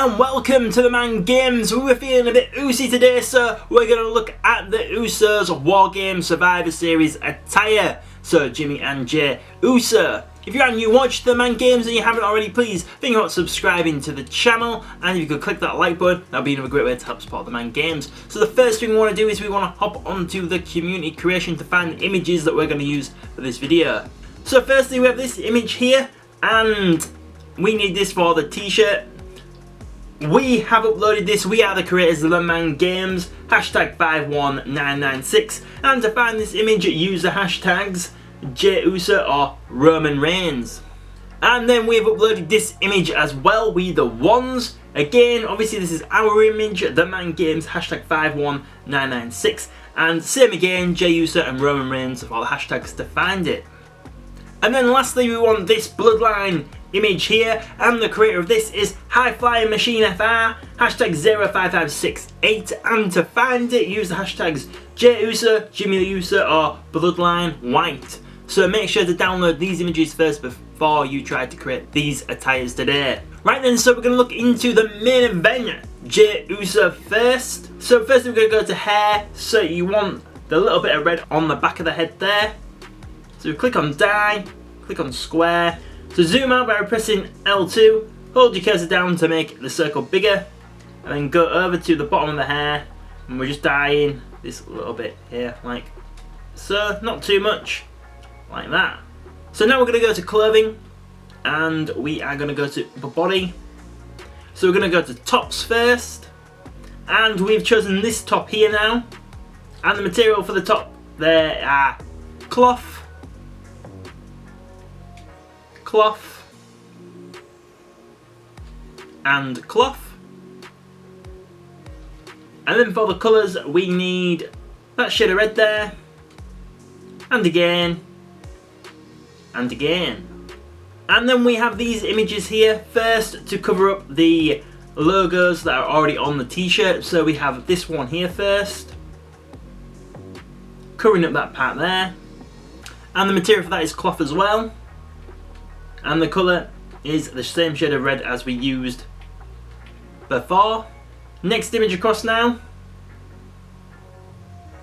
and welcome to TheMan Games. We're feeling a bit oozy today, so we're going to look at the Usos WarGame Survivor Series attire. So Jimmy and Jay Uso. If you're a new watch TheMan Games and you haven't already, please think about subscribing to the channel, and if you could click that like button, that would be another great way to help support TheMan Games. So the first thing we want to do is we want to hop onto the community creation to find the images that we're going to use for this video. So firstly we have this image here, and we need this for the t-shirt. We have uploaded this, we are the creators of TheMan Games, hashtag 51996, and to find this image use the hashtags Jey Uso or Roman Reigns. And then we've uploaded this image as well, we the ones. Again, obviously this is our image, TheMan Games, hashtag 51996, and same again, Jey Uso and Roman Reigns for the hashtags to find it. And then lastly we want this bloodline image here, and the creator of this is High Flying Machine FR, hashtag 05568, and to find it use the hashtags Jey Uso, Jimmy Uso or Bloodline White. So make sure to download these images first before you try to create these attires today. Right then, so we're going to look into the main event, Jey Uso first. So first we're going to go to hair, so you want the little bit of red on the back of the head there. So click on dye, click on square. So zoom out by pressing L2, hold your cursor down to make the circle bigger, and then go over to the bottom of the hair, and we're just dyeing this little bit here, like so, not too much, like that. So now we're going to go to clothing, and we are going to go to the body. So we're going to go to tops first, and we've chosen this top here now, and the material for the top there are cloth, and cloth. And then for the colours we need that shade of red there, and again, and again. And then we have these images here first to cover up the logos that are already on the t-shirt. So we have this one here first, covering up that part there, and the material for that is cloth as well. And the colour is the same shade of red as we used before. Next image across now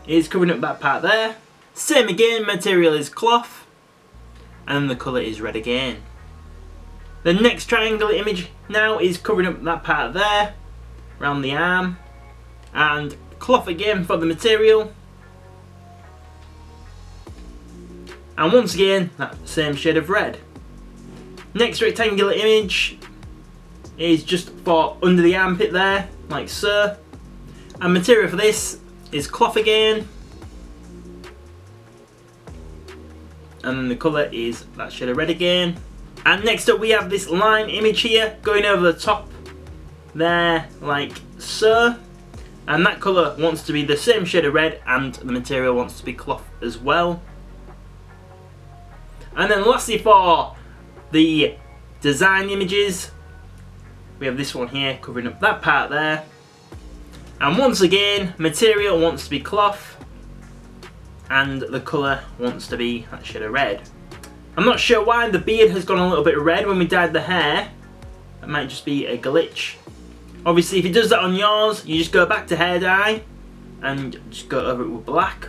is covering up that part there. Same again, material is cloth, and the colour is red again. The next triangle image now is covering up that part there, around the arm, and cloth again for the material. And once again, that same shade of red. Next rectangular image is just for under the armpit there, like so. And material for this is cloth again. And then the colour is that shade of red again. And next up we have this line image here, going over the top there, like so. And that colour wants to be the same shade of red, and the material wants to be cloth as well. And then lastly for the design images, we have this one here covering up that part there, and once again material wants to be cloth, and the colour wants to be that shade of red. I'm not sure why the beard has gone a little bit red when we dyed the hair. That might just be a glitch. Obviously if it does that on yours, you just go back to hair dye and just go over it with black.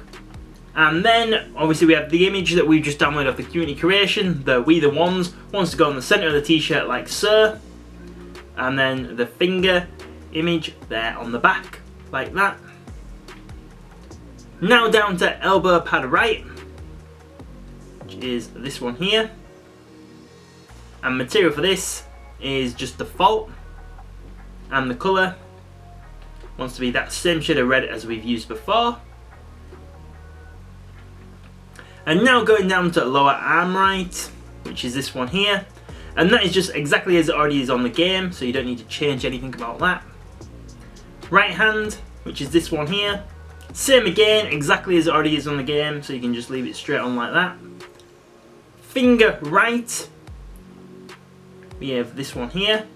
And then obviously we have the image that we've just downloaded off the community creation, the We The Ones, wants to go on the centre of the t-shirt like so. And then the finger image there on the back, like that. Now down to elbow pad right, which is this one here. And material for this is just default. And the colour wants to be that same shade of red as we've used before. And now going down to lower arm right, which is this one here. And that is just exactly as it already is on the game, so you don't need to change anything about that. Right hand, which is this one here. Same again, exactly as it already is on the game, so you can just leave it straight on like that. Finger right, we have this one here.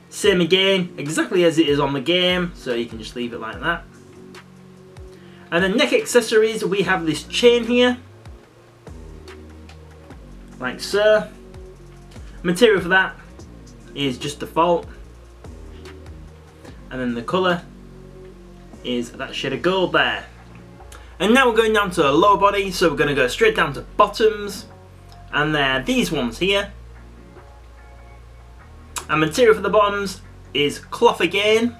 Same again, exactly as it is on the game, so you can just leave it like that. And then neck accessories, we have this chain here, like so. Material for that is just default. And then the colour is that shade of gold there. And now we're going down to the lower body, so we're going to go straight down to bottoms. And they're these ones here. And material for the bottoms is cloth again.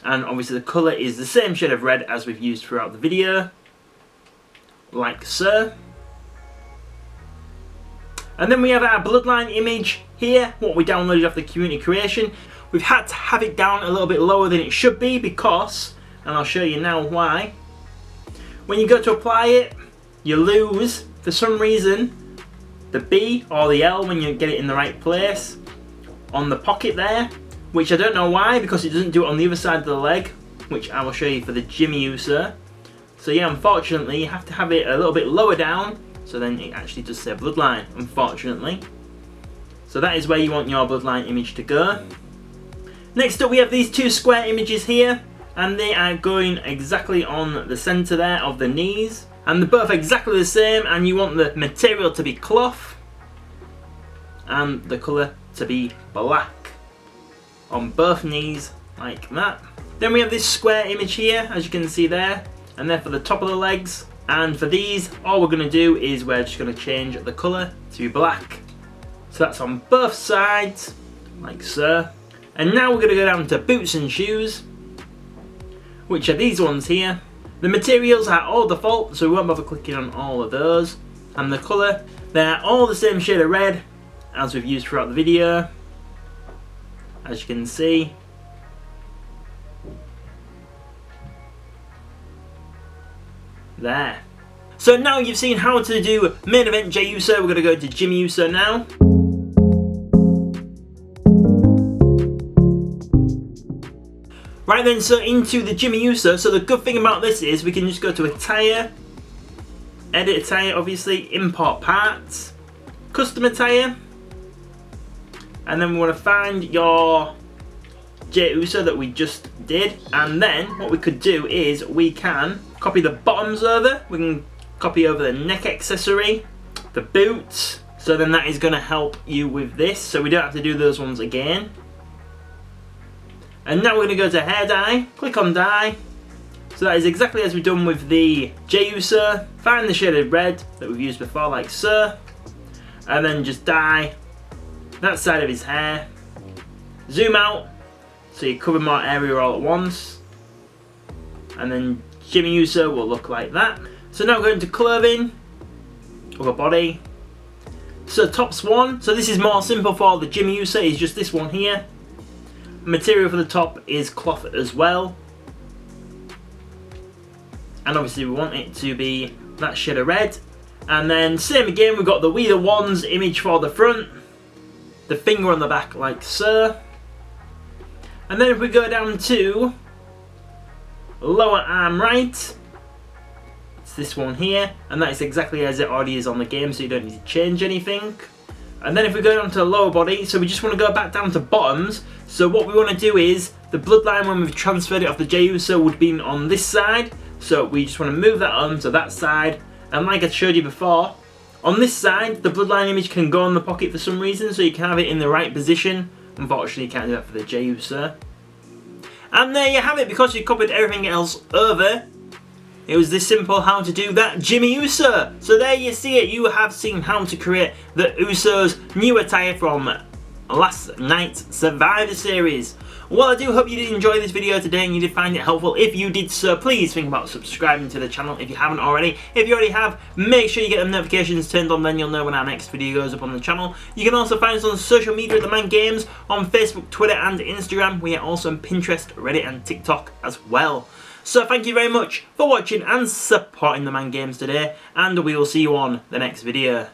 And obviously the colour is the same shade of red as we've used throughout the video. Like so. And then we have our bloodline image here, what we downloaded off the community creation. We've had to have it down a little bit lower than it should be because, and I'll show you now why, when you go to apply it, you lose, for some reason, the B or the L when you get it in the right place on the pocket there, which I don't know why, because it doesn't do it on the other side of the leg, which I will show you for the Jimmy Uso. So yeah, unfortunately, you have to have it a little bit lower down, so then it actually does say bloodline, unfortunately. So that is where you want your bloodline image to go. Next up we have these two square images here, and they are going exactly on the centre there of the knees. And they're both exactly the same, and you want the material to be cloth, and the colour to be black. On both knees, like that. Then we have this square image here, as you can see there, and they're for the top of the legs. And for these, all we're going to do is we're just going to change the colour to be black. So that's on both sides, like so. And now we're going to go down to boots and shoes, which are these ones here. The materials are all default, so we won't bother clicking on all of those. And the colour, they're all the same shade of red as we've used throughout the video, as you can see. There. So now you've seen how to do main event Jey Uso, we're going to go to Jimmy Uso now. Right then, so into the Jimmy Uso. So the good thing about this is we can just go to Attire, edit Attire, obviously, import parts, custom Attire, and then we want to find your Jey Uso that we just did. And then what we could do is we can copy the bottoms over, we can copy over the neck accessory, the boots, so then that is going to help you with this, so we don't have to do those ones again. And now we're going to go to hair dye, click on dye. So that is exactly as we've done with the Jey Uso. Find the shaded red that we've used before, like so, and then just dye that side of his hair. Zoom out so you cover more area all at once, and then Jimmy Uso will look like that. So now going to clothing, upper body. So tops one, so this is more simple for the Jimmy Uso, is just this one here. Material for the top is cloth as well. And obviously we want it to be that shade of red. And then same again, we've got the We The Ones image for the front. The finger on the back like so. And then if we go down to lower arm right, it's this one here, and that is exactly as it already is on the game, so you don't need to change anything. And then if we go down to the lower body, so we just want to go back down to bottoms. So what we want to do is, the bloodline when we've transferred it off the Jey Uso would be on this side, so we just want to move that on to that side. And like I showed you before, on this side the bloodline image can go in the pocket for some reason, so you can have it in the right position. Unfortunately you can't do that for the Jey Uso. And there you have it, because you copied everything else over. It was this simple how to do that Jimmy Uso. So there you see it, you have seen how to create the Usos new attire from last night's Survivor Series. Well, I do hope you did enjoy this video today and you did find it helpful. If you did so, please think about subscribing to the channel if you haven't already. If you already have, make sure you get the notifications turned on, then you'll know when our next video goes up on the channel. You can also find us on social media at TheMan Games, on Facebook, Twitter and Instagram. We are also on Pinterest, Reddit and TikTok as well. So thank you very much for watching and supporting TheMan Games today, and we will see you on the next video.